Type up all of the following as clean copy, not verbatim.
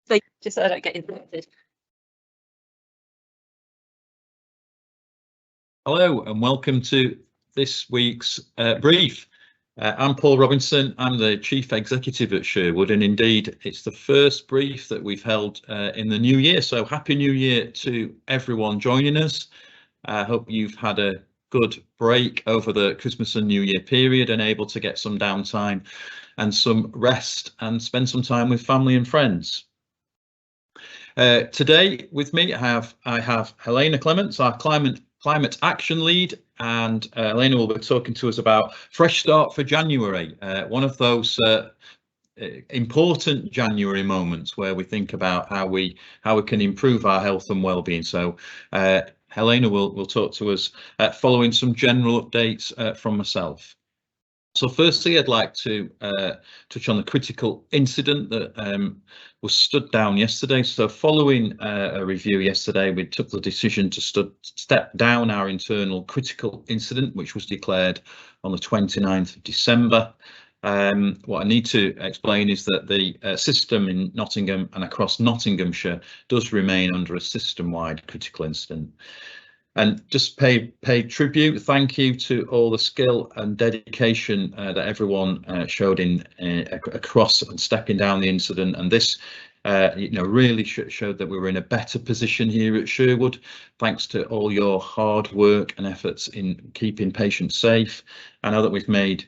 So just so I don't get interrupted. Hello and welcome to this week's brief. I'm Paul Robinson. I'm the Chief Executive at Sherwood, and indeed it's the first brief that we've held in the new year. So Happy New Year to everyone joining us. I hope you've had a good break over the Christmas and New Year period and able to get some downtime and some rest and spend some time with family and friends. Today with me I have Helena Clements, our climate action lead, and Helena will be talking to us about Fresh Start for January, one of those important January moments where we think about how we can improve our health and well-being. So Helena will talk to us following some general updates from myself. So firstly, I'd like to touch on the critical incident that was stood down yesterday. So following a review yesterday, we took the decision to step down our internal critical incident, which was declared on the 29th of December. What I need to explain is that the system in Nottingham and across Nottinghamshire does remain under a system-wide critical incident. And just pay tribute, thank you to all the skill and dedication that everyone showed across and stepping down the incident. And this, really showed that we were in a better position here at Sherwood, thanks to all your hard work and efforts in keeping patients safe. I know that we've made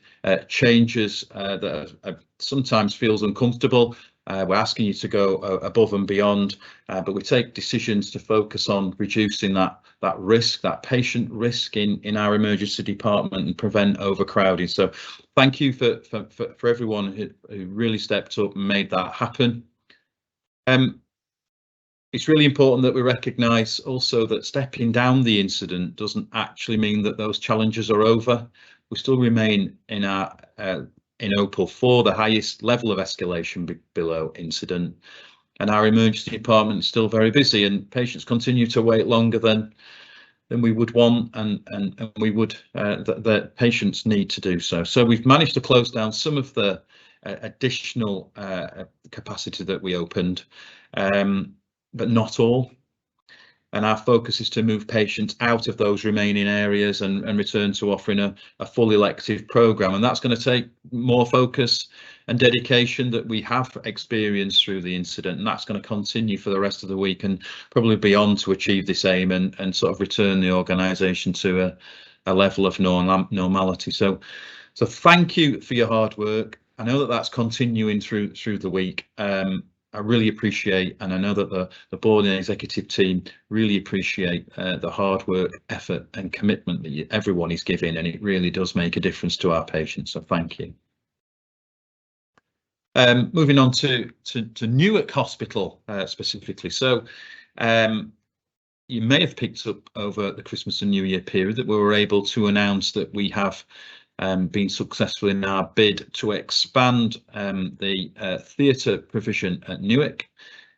changes that sometimes feels uncomfortable. We're asking you to go above and beyond, but we take decisions to focus on reducing that risk, that patient risk in our emergency department, and prevent overcrowding. So thank you for everyone who really stepped up and made that happen. It's really important that we recognise also that stepping down the incident doesn't actually mean that those challenges are over. We still remain in our in Opal 4, the highest level of escalation below incident, and our emergency department is still very busy, and patients continue to wait longer than we would want, and we would the patients need to do so. So we've managed to close down some of the additional capacity that we opened, but not all. And our focus is to move patients out of those remaining areas and return to offering a full elective programme. And that's going to take more focus and dedication that we have experienced through the incident. And that's going to continue for the rest of the week and probably beyond to achieve this aim and sort of return the organisation to a level of normality. So thank you for your hard work. I know that that's continuing through the week. I really appreciate, and I know that the board and executive team really appreciate the hard work, effort and commitment that everyone is giving, and it really does make a difference to our patients, so thank you. Moving on to Newark Hospital specifically. So you may have picked up over the Christmas and New Year period that we were able to announce that we have been successful in our bid to expand the theatre provision at Newark.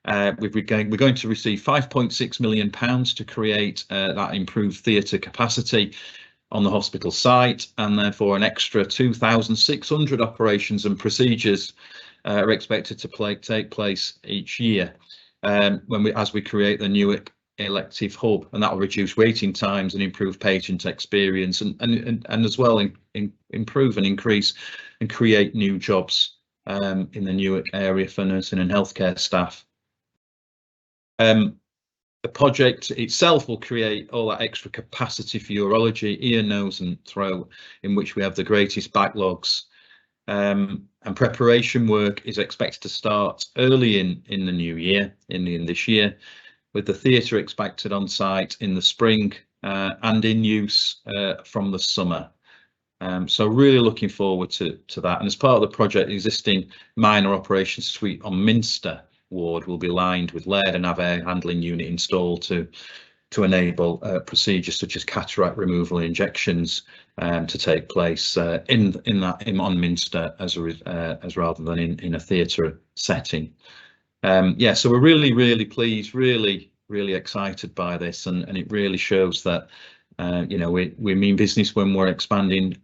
We're going to receive £5.6 million to create that improved theatre capacity on the hospital site, and therefore an extra 2,600 operations and procedures are expected to take place each year as we create the Newark elective hub, and that will reduce waiting times and improve patient experience, and as well improve and increase and create new jobs in the Newark area for nursing and healthcare staff. The project itself will create all that extra capacity for urology, ear, nose and throat, in which we have the greatest backlogs, and preparation work is expected to start early in the new year, in this year, with the theatre expected on site in the spring and in use from the summer. So really looking forward to that. And as part of the project, the existing minor operations suite on Minster ward will be lined with lead and have air handling unit installed to enable procedures such as cataract removal injections to take place on Minster as rather than in a theatre setting. Yeah, so we're really pleased, really excited by this, and it really shows that we mean business when we're expanding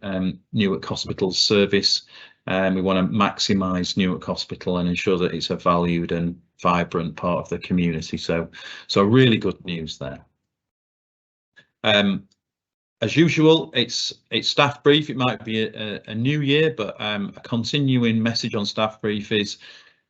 Newark Hospital's service We want to maximise Newark Hospital and ensure that it's a valued and vibrant part of the community. So really good news there. As usual, it's staff brief. It might be a new year, but a continuing message on staff brief is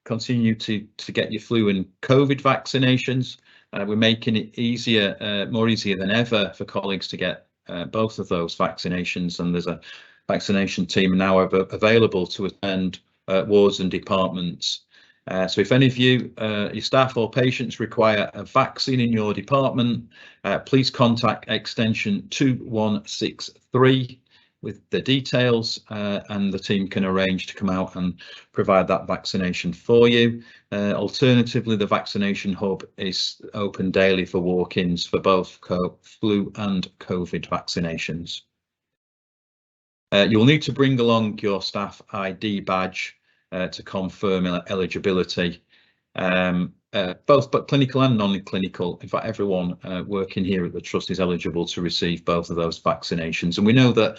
continue to get your flu and COVID vaccinations. We're making it more easier than ever for colleagues to get both of those vaccinations, and there's a vaccination team now available to attend wards and departments. So if any of you, your staff or patients require a vaccine in your department, please contact extension 2163 with the details, and the team can arrange to come out and provide that vaccination for you. Alternatively, the vaccination hub is open daily for walk-ins for both flu and COVID vaccinations. You'll need to bring along your staff ID badge to confirm eligibility, both but clinical and non-clinical. In fact, everyone working here at the Trust is eligible to receive both of those vaccinations, and we know that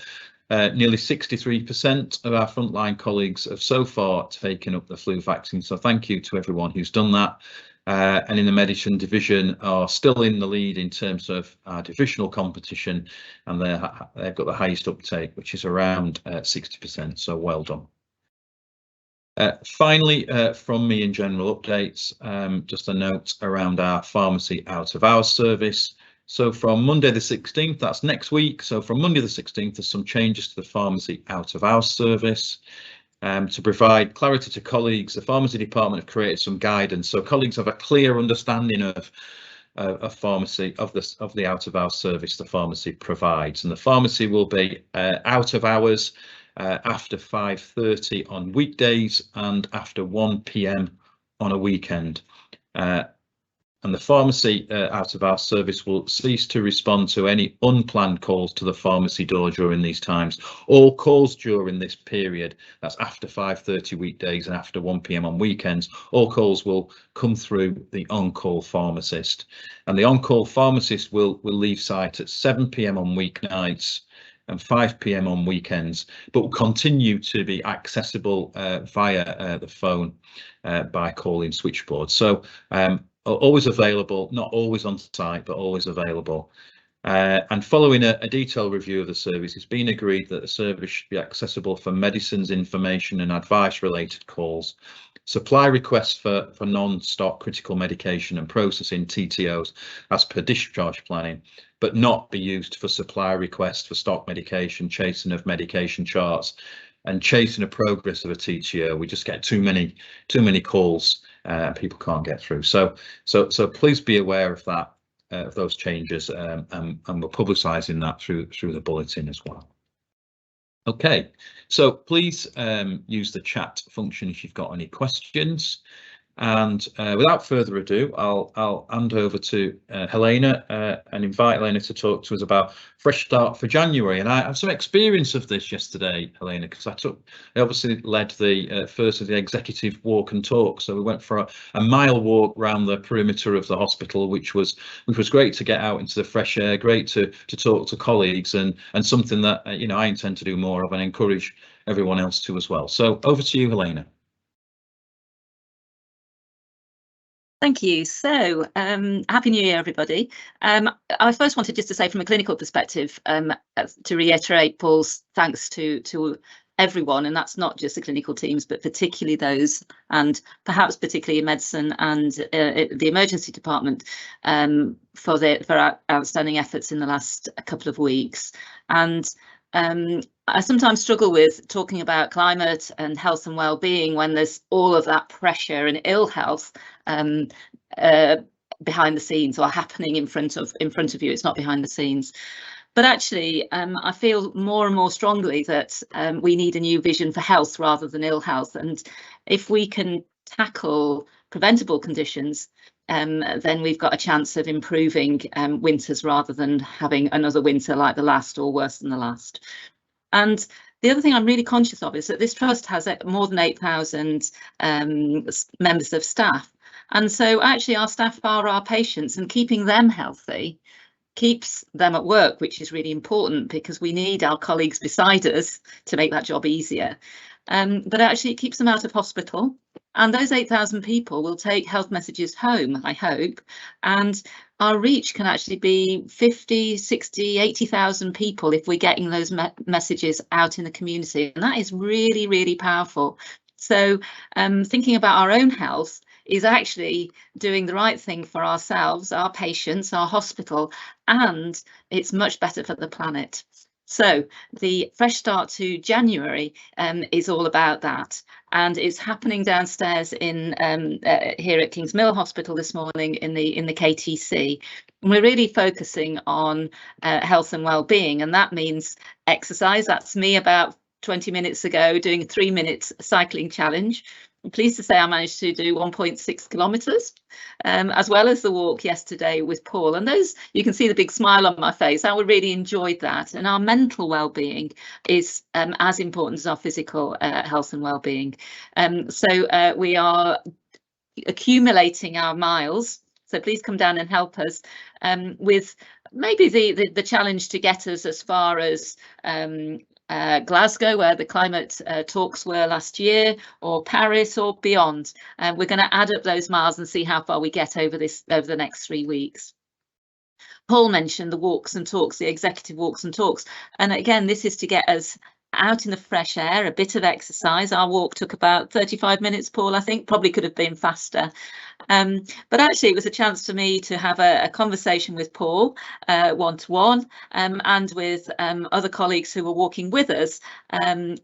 nearly 63% of our frontline colleagues have so far taken up the flu vaccine, so thank you to everyone who's done that. And in the medicine division are still in the lead in terms of our divisional competition, and they've got the highest uptake, which is around 60%, so well done. Finally, from me in general updates, just a note around our pharmacy out of hours service. So from Monday the 16th, that's next week. So from Monday the 16th, there's some changes to the pharmacy out of hours service. To provide clarity to colleagues, the pharmacy department have created some guidance, so colleagues have a clear understanding of pharmacy, of the out of hours service the pharmacy provides, and the pharmacy will be out of hours after 5:30 on weekdays and after 1 p.m. on a weekend. And the pharmacy out of hours service will cease to respond to any unplanned calls to the pharmacy door during these times. All calls during this period, that's after 5:30 weekdays and after 1 p.m. on weekends, all calls will come through the on-call pharmacist. And the on-call pharmacist will leave site at 7 p.m. on weeknights and 5 p.m. on weekends, but will continue to be accessible via the phone by calling switchboard. So always available, not always on site, but always available. And following a detailed review of the service, it's been agreed that the service should be accessible for medicines, information and advice related calls, supply requests for non-stock critical medication and processing TTOs as per discharge planning, but not be used for supply requests for stock medication, chasing of medication charts and chasing of progress of a TTO. We just get too many calls. People can't get through. So please be aware of that, of those changes, and we're publicising that through the bulletin as well. Okay, so please use the chat function if you've got any questions. And without further ado, I'll hand over to Helena and invite Helena to talk to us about Fresh Start for January. And I have some experience of this yesterday, Helena, because I obviously led the first of the executive walk and talk. So we went for a mile walk around the perimeter of the hospital, which was great to get out into the fresh air, great to talk to colleagues, and something that I intend to do more of and encourage everyone else to as well. So over to you, Helena. Thank you. So Happy New Year, everybody. I first wanted just to say from a clinical perspective, to reiterate Paul's thanks to everyone, and that's not just the clinical teams, but particularly those, and perhaps particularly in medicine and the emergency department, for our outstanding efforts in the last couple of weeks. And I sometimes struggle with talking about climate and health and well-being when there's all of that pressure and ill health behind the scenes, or happening in front of you. It's not behind the scenes. But actually, I feel more and more strongly that we need a new vision for health rather than ill health. And if we can tackle preventable conditions, then we've got a chance of improving winters rather than having another winter like the last or worse than the last. And the other thing I'm really conscious of is that this trust has more than 8,000 members of staff. And so actually our staff are our patients, and keeping them healthy keeps them at work, which is really important because we need our colleagues beside us to make that job easier. but actually it keeps them out of hospital. And those 8,000 people will take health messages home, I hope, and our reach can actually be 50, 60, 80,000 people if we're getting those messages out in the community. And that is really, really powerful. So thinking about our own health is actually doing the right thing for ourselves, our patients, our hospital, and it's much better for the planet. So the Fresh Start to January is all about that, and it's happening downstairs in here at King's Mill Hospital this morning in the KTC. And we're really focusing on health and well-being, and that means exercise. That's me about 20 minutes ago doing a 3-minute cycling challenge. I'm pleased to say I managed to do 1.6 kilometres, as well as the walk yesterday with Paul. And those, you can see the big smile on my face. I really enjoyed that. And our mental well-being is as important as our physical health and well-being. So we are accumulating our miles. So please come down and help us with maybe the challenge to get us as far as Glasgow, where the climate talks were last year, or Paris or beyond. We're going to add up those miles and see how far we get over the next 3 weeks. Paul mentioned the walks and talks, the executive walks and talks. And again, this is to get us out in the fresh air, a bit of exercise. Our walk took about 35 minutes, Paul, I think, probably could have been faster. But actually it was a chance for me to have a conversation with Paul one-to-one and with other colleagues who were walking with us, and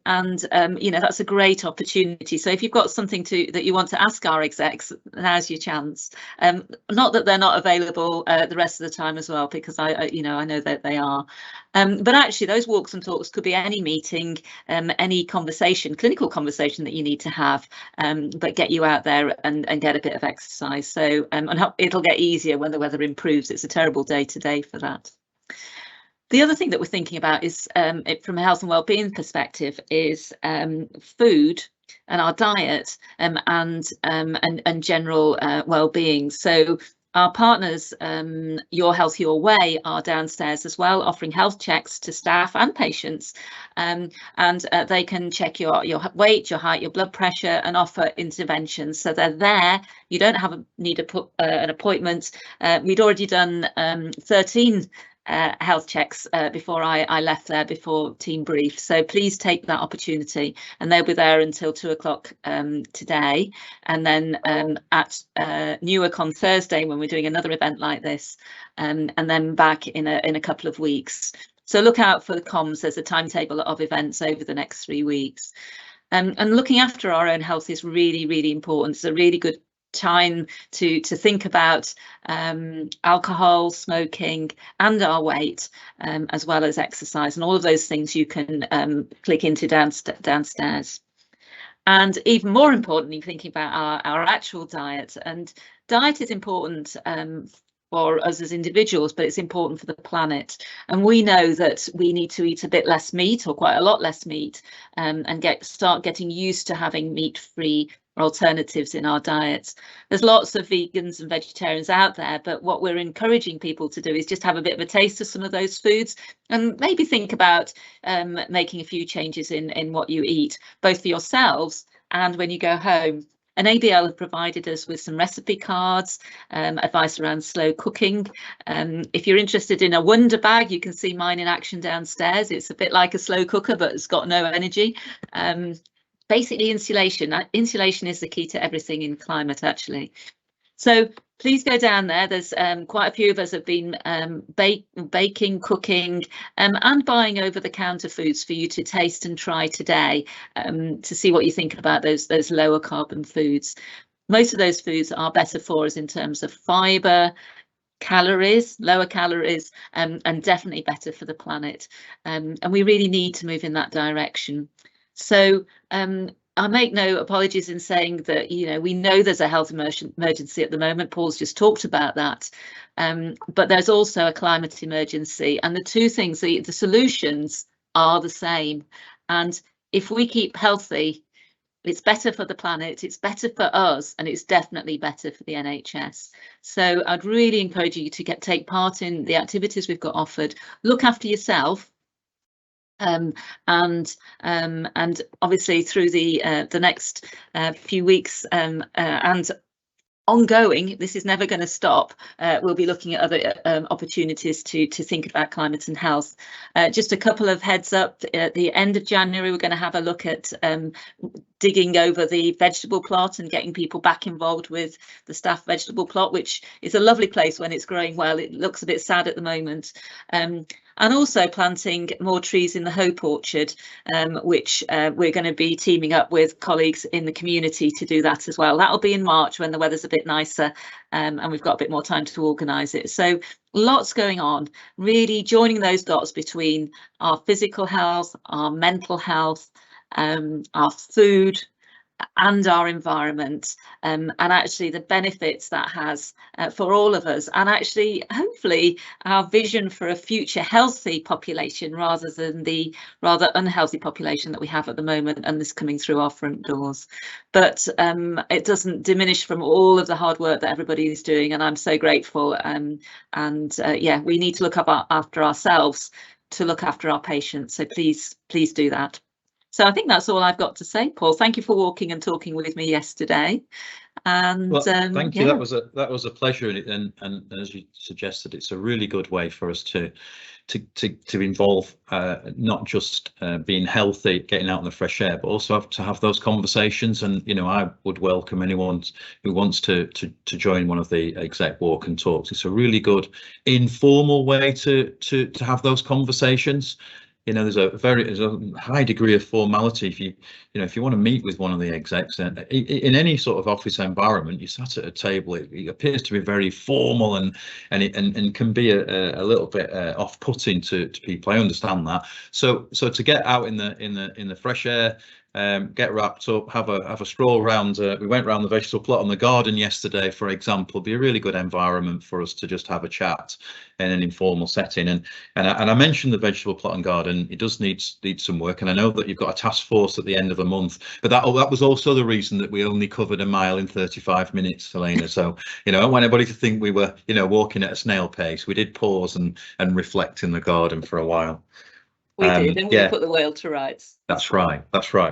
you know, that's a great opportunity. So if you've got something that you want to ask our execs, now's your chance. Not that they're not available the rest of the time as well, because I know that they are. But actually those walks and talks could be any meeting, any conversation, clinical conversation that you need to have, but get you out there and get a bit of exercise. So and it'll get easier when the weather improves. It's a terrible day today for that. The other thing that we're thinking about is from a health and well-being perspective is food and our diet and general well-being. So our partners, Your Health Your Way, are downstairs as well, offering health checks to staff and patients, and they can check your weight, your height, your blood pressure, and offer interventions. So they're there. You don't need to put an appointment. We'd already done 13 health checks before I left there, before team brief. So please take that opportunity, and they'll be there until 2 o'clock today, and then at Newark on Thursday when we're doing another event like this, and then back in a couple of weeks. So look out for the comms. There's a timetable of events over the next 3 weeks, and looking after our own health is really, really important. It's a really good time to think about alcohol, smoking, and our weight, as well as exercise, and all of those things you can click into downstairs. And even more importantly, thinking about our actual diet. And diet is important for us as individuals, but it's important for the planet. And we know that we need to eat a bit less meat, or quite a lot less meat, and start getting used to having meat-free alternatives in our diets. There's lots of vegans and vegetarians out there, but what we're encouraging people to do is just have a bit of a taste of some of those foods, and maybe think about making a few changes in what you eat, both for yourselves and when you go home. And ABL have provided us with some recipe cards, advice around slow cooking. If you're interested in a wonder bag, you can see mine in action downstairs. It's a bit like a slow cooker, but it's got no energy. Basically insulation. Insulation is the key to everything in climate, actually. So please go down there. There's quite a few of us have been baking, cooking, and buying over-the-counter foods for you to taste and try today, to see what you think about those lower carbon foods. Most of those foods are better for us in terms of fibre, calories, lower calories, and definitely better for the planet. And we really need to move in that direction. So I make no apologies in saying that, you know, we know there's a health emergency at the moment. Paul's just talked about that. But there's also a climate emergency, and the two things, the solutions are the same. And if we keep healthy, it's better for the planet, it's better for us, and it's definitely better for the NHS. So I'd really encourage you to take part in the activities we've got offered. Look after yourself, And obviously through the next few weeks and ongoing, this is never going to stop. We'll be looking at other opportunities to think about climate and health. Just a couple of heads up, at the end of January, we're going to have a look at digging over the vegetable plot and getting people back involved with the staff vegetable plot, which is a lovely place when it's growing well. It looks a bit sad at the moment. And also planting more trees in the Hope Orchard, which we're going to be teaming up with colleagues in the community to do that as well. That'll be in March when the weather's a bit nicer, and we've got a bit more time to organise it. So lots going on, really joining those dots between our physical health, our mental health, our food and our environment, and actually the benefits that has for all of us, and actually hopefully our vision for a future healthy population rather than the rather unhealthy population that we have at the moment, and this coming through our front doors. But it doesn't diminish from all of the hard work that everybody is doing, and I'm so grateful. Yeah, we need to look after ourselves to look after our patients, so please do that. So I think that's all I've got to say, Paul. Thank you for walking and talking with me yesterday. And well, thank you. Yeah. That was a pleasure, and as you suggested, it's a really good way for us to involve not just being healthy, getting out in the fresh air, but also to have those conversations. And I would welcome anyone who wants to join one of the exec walk and talks. It's a really good informal way to have those conversations. There's a high degree of formality if you want to meet with one of the execs in any sort of office environment. You sat at a table. It appears to be very formal and can be a little bit off-putting to people. I understand that. So to get out in the fresh air, get wrapped up, have a stroll around. We went around the vegetable plot on the garden yesterday, for example. Be a really good environment for us to just have a chat in an informal setting. And I mentioned the vegetable plot and garden. It does need some work, and I know that you've got a task force at the end of the month. But that was also the reason that we only covered a mile in 35 minutes, Helena. So I don't want anybody to think we were walking at a snail pace. We did pause and reflect in the garden for a while. We did, and we put the world to rights. That's right.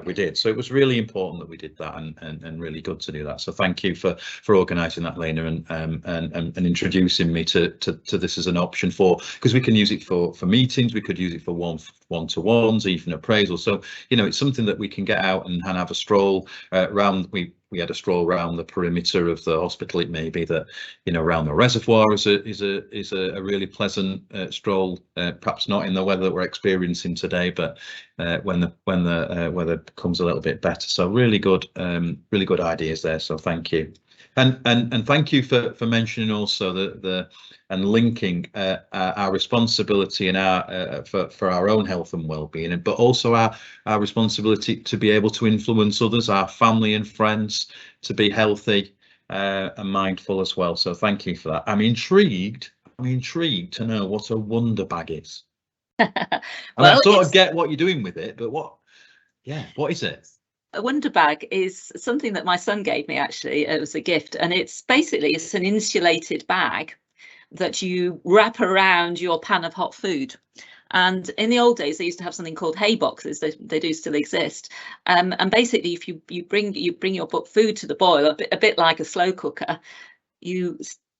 We did. So it was really important that we did that, and really good to do that. So thank you for organising that, Lena, and introducing me to this as an option because we can use it for meetings. We could use it for one-to-ones, even appraisal. So it's something that we can get out and have a stroll around. We had a stroll around the perimeter of the hospital. It may be that around the reservoir is a really pleasant stroll. Perhaps not in the weather that we're experiencing today, but when the weather becomes a little bit better. So really good ideas there. So thank you, and thank you for mentioning also and linking our responsibility and our for our own health and well-being, but also our responsibility to be able to influence others, our family and friends, to be healthy and mindful as well. So thank you for that. I'm intrigued to know what a wonder bag is. Well, I sort of get what you're doing with it, but what is it? A wonder bag is something that my son gave me, actually. It was a gift, and it's an insulated bag that you wrap around your pan of hot food. And in the old days, they used to have something called hay boxes. They do still exist. And basically, if you bring your food to the boil, a bit like a slow cooker, you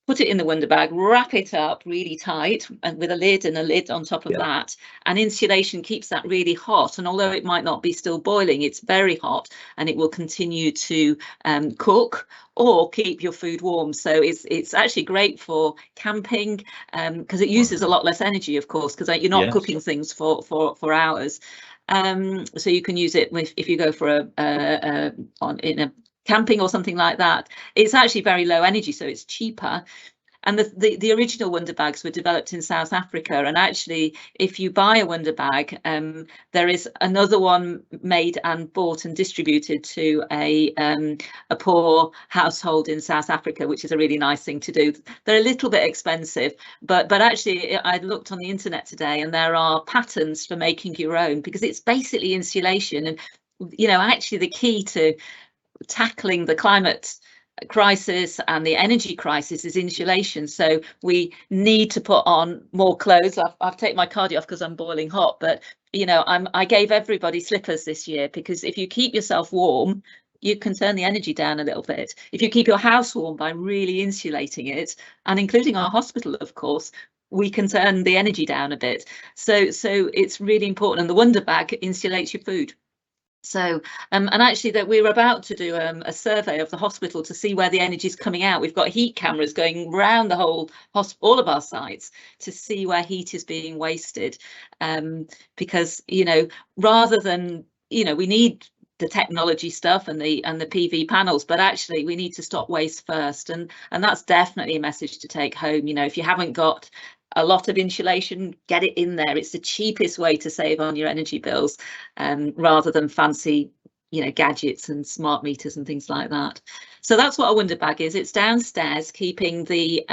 put it in the wonder bag, wrap it up really tight, and with a lid on top of that. And insulation keeps that really hot. And although it might not be still boiling, it's very hot, and it will continue to cook or keep your food warm. So it's actually great for camping, because it uses a lot less energy, of course, because you're not cooking things for hours. So you can use it if you go for in a camping or something like that. It's actually very low energy, so it's cheaper. And the original wonder bags were developed in South Africa, and actually if you buy a wonder bag, there is another one made and bought and distributed to a poor household in South Africa, which is a really nice thing to do. They're a little bit expensive, but actually I looked on the internet today, and there are patterns for making your own, because it's basically insulation. And actually the key to tackling the climate crisis and the energy crisis is insulation. So we need to put on more clothes. I've taken my cardi off because I'm boiling hot, but you know, I gave everybody slippers this year, because if you keep yourself warm, you can turn the energy down a little bit. If you keep your house warm by really insulating it, and including our hospital, of course, we can turn the energy down a bit. So it's really important. And the Wonder Bag insulates your food. So and actually that we're about to do a survey of the hospital to see where the energy is coming out. We've got heat cameras going around the whole all of our sites to see where heat is being wasted, because, you know, rather than, you know, we need the technology stuff and the PV panels, but actually we need to stop waste first, and that's definitely a message to take home. You know, if you haven't got a lot of insulation, get it in there. It's the cheapest way to save on your energy bills, rather than fancy, you know, gadgets and smart meters and things like that. So that's what a Wonder Bag is. It's downstairs, keeping the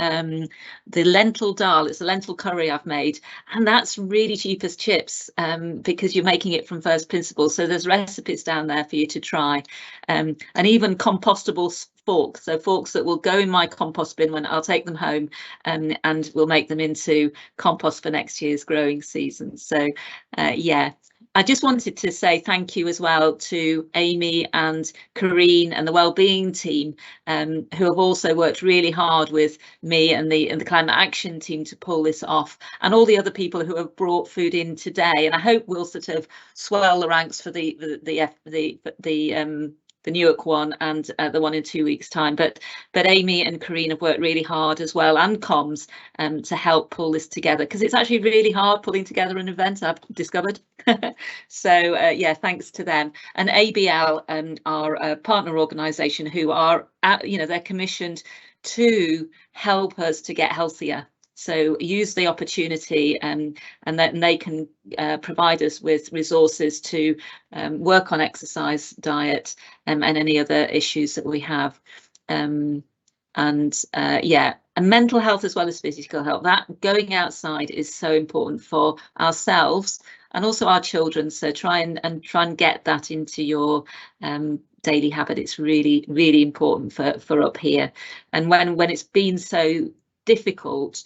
lentil dal. It's a lentil curry I've made, and that's really cheap as chips, because you're making it from first principles. So there's recipes down there for you to try, and even compostable forks. So forks that will go in my compost bin when I'll take them home, and we'll make them into compost for next year's growing season. So yeah. I just wanted to say thank you as well to Amy and Corrine and the wellbeing team, who have also worked really hard with me and the climate action team to pull this off, and all the other people who have brought food in today. And I hope we'll sort of swell the ranks for the Newark one and the one in 2 weeks' time. But Amy and Corrine have worked really hard as well, and comms, to help pull this together, because it's actually really hard pulling together an event, I've discovered. So yeah, thanks to them. And ABL, our partner organisation, who are you know, they're commissioned to help us to get healthier. So use the opportunity, and they can provide us with resources to work on exercise, diet, and any other issues that we have. Yeah, and mental health as well as physical health. That going outside is so important for ourselves and also our children. So try and get that into your daily habit. It's really, really important for up here. And when it's been so difficult,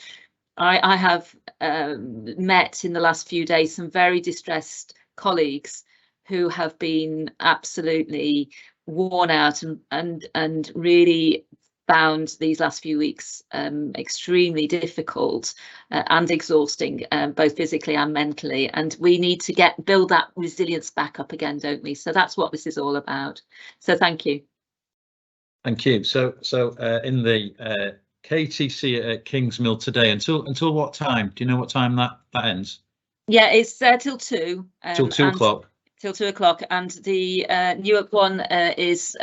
I have met in the last few days some very distressed colleagues who have been absolutely worn out and really found these last few weeks extremely difficult and exhausting, both physically and mentally. And we need to build that resilience back up again, don't we? So that's what this is all about. So thank you. Thank you. So in the KTC at Kingsmill today, until what time? Do you know what time that ends? Yeah, it's till 2. Till 2 o'clock. Till 2 o'clock, and the Newark one is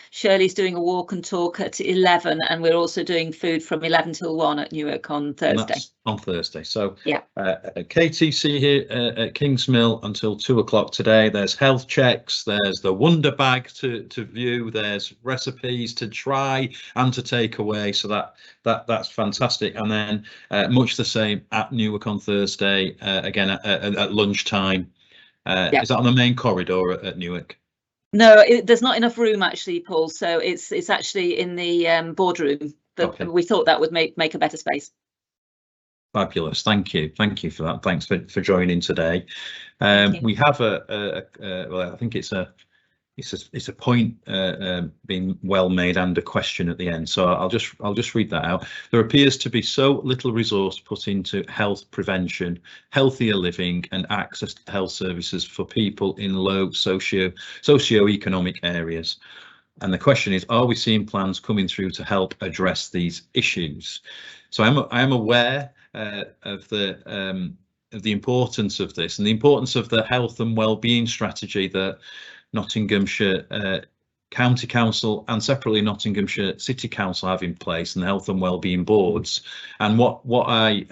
Shirley's doing a walk and talk at 11, and we're also doing food from 11 till 1 at Newark on Thursday. That's on Thursday. So yeah, KTC here at Kingsmill until 2 o'clock today. There's health checks, there's the Wonder Bag to view, there's recipes to try and to take away. So that's fantastic. And then much the same at Newark on Thursday, again at lunchtime. Yeah. Is that on the main corridor at Newark? No, there's not enough room actually, Paul. So it's actually in the boardroom. But okay, we thought that would make a better space. Fabulous. Thank you for that. Thanks for joining today. We have well, I think it's a point being well made and a question at the end. So I'll just read that out. There appears to be so little resource put into health prevention, healthier living, and access to health services for people in low socio-economic areas. And the question is, are we seeing plans coming through to help address these issues? So I am aware of the importance of this and the importance of the health and well-being strategy that Nottinghamshire County Council and separately Nottinghamshire City Council have in place, and the health and wellbeing boards. And what I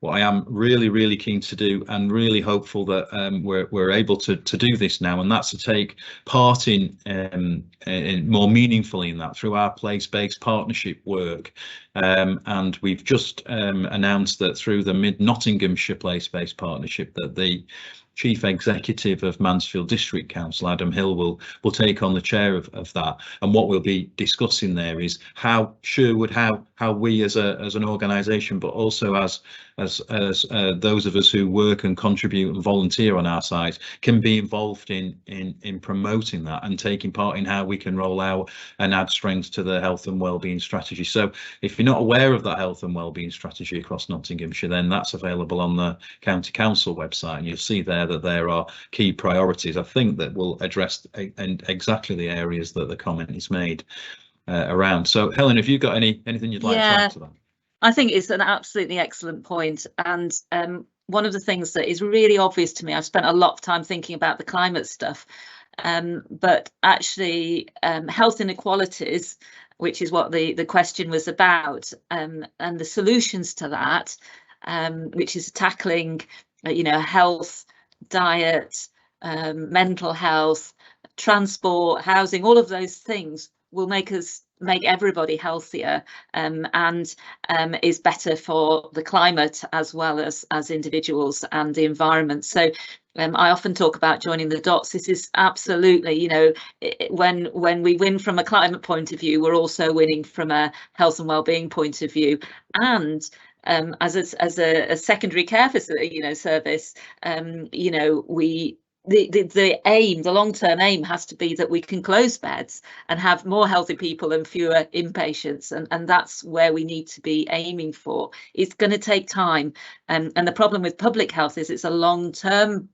am really keen to do, and really hopeful that we're able to do this now, and that's to take part in more meaningfully in that through our place-based partnership work. And we've just announced that through the Mid Nottinghamshire place-based partnership that the Chief Executive of Mansfield District Council, Adam Hill, will take on the chair of that. And what we'll be discussing there is how Sherwood, how we as an organisation, but also as those of us who work and contribute and volunteer on our site, can be involved in promoting that and taking part in how we can roll out and add strength to the health and wellbeing strategy. So if you're not aware of that health and wellbeing strategy across Nottinghamshire, then that's available on the County Council website, and you'll see there that there are key priorities, I think, that will address exactly the areas that the comment is made around. So Helen, have you got anything you'd like to add to that? I think it's an absolutely excellent point, and one of the things that is really obvious to me, I've spent a lot of time thinking about the climate stuff, but actually health inequalities, which is what the question was about, and the solutions to that, which is tackling health, diet, mental health, transport, housing, all of those things will make everybody healthier, and is better for the climate as well as individuals and the environment. So I often talk about joining the dots. This is absolutely, when we win from a climate point of view, we're also winning from a health and wellbeing point of view. And as a secondary care facility, service, the aim, the long-term aim, has to be that we can close beds and have more healthy people and fewer inpatients, and that's where we need to be aiming for. It's going to take time, and the problem with public health is it's a long-term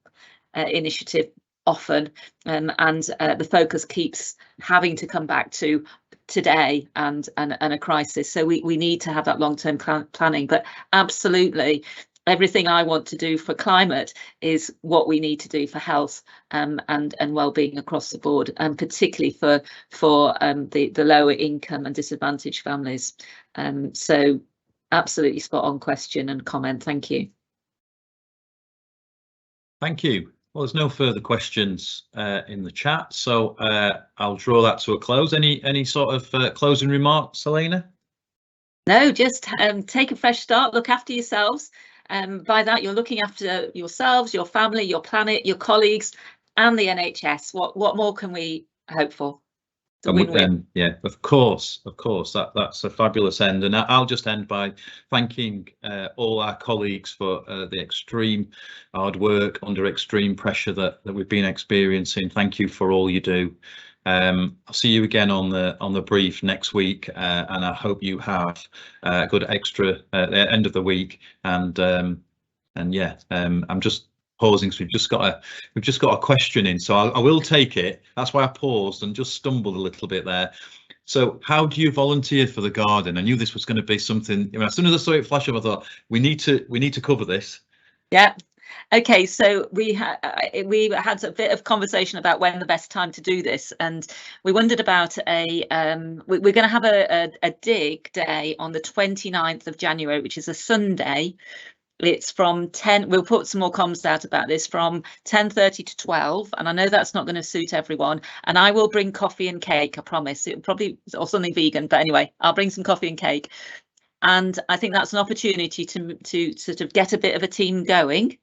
initiative often, and the focus keeps having to come back to today and a crisis. So we need to have that long-term planning, but absolutely everything I want to do for climate is what we need to do for health and well-being across the board, and particularly for the lower income and disadvantaged families. So absolutely spot on question and comment. Thank you. Thank you. Well, there's no further questions in the chat, so I'll draw that to a close. Any sort of closing remarks, Helena? No, just take a fresh start, look after yourselves. By that, you're looking after yourselves, your family, your planet, your colleagues, and the NHS. What more can we hope for? Yeah, of course, that's a fabulous end, and I'll just end by thanking all our colleagues for the extreme hard work under extreme pressure that we've been experiencing. Thank you for all you do. I'll see you again on the brief next week, and I hope you have a good extra end of the week. And yeah, I'm just pausing, so we've just got a question in, so I will take it. That's why I paused and just stumbled a little bit there. So how do you volunteer for the garden? I knew this was going to be something, as soon as I saw it flash up, I thought we need to cover this. Yeah. Okay, so we had a bit of conversation about when the best time to do this, and we wondered about we're going to have a dig day on the 29th of January, which is a Sunday. It's from 10, we'll put some more comms out about this, from 10:30 to 12, and I know that's not going to suit everyone, and I will bring coffee and cake, I promise. It'll probably, or something vegan, but anyway, I'll bring some coffee and cake. And I think that's an opportunity to sort of get a bit of a team going.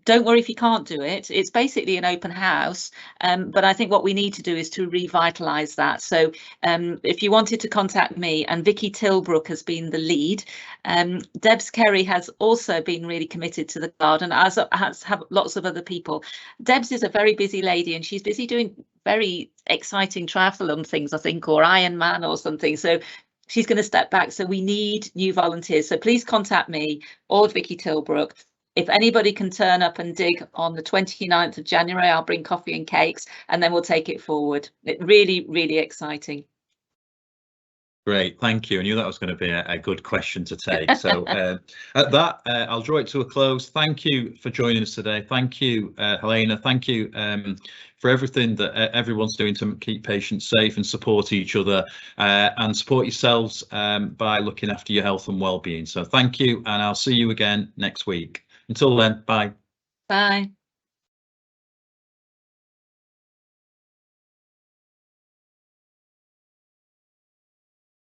Don't worry if you can't do it. It's basically an open house, but I think what we need to do is to revitalise that. So if you wanted to contact me, and Vicky Tilbrook has been the lead. Debs Kerry has also been really committed to the garden, as have lots of other people. Debs is a very busy lady, and she's busy doing very exciting triathlon things, I think, or Ironman or something. So she's going to step back. So we need new volunteers. So please contact me or Vicky Tilbrook. If anybody can turn up and dig on the 29th of January, I'll bring coffee and cakes, and then we'll take it forward. It's really, really exciting. Great, thank you. I knew that was going to be a good question to take. So at that, I'll draw it to a close. Thank you for joining us today. Thank you, Helena. Thank you for everything that everyone's doing to keep patients safe and support each other, and support yourselves by looking after your health and well-being. So thank you, and I'll see you again next week. Until then, bye. Bye.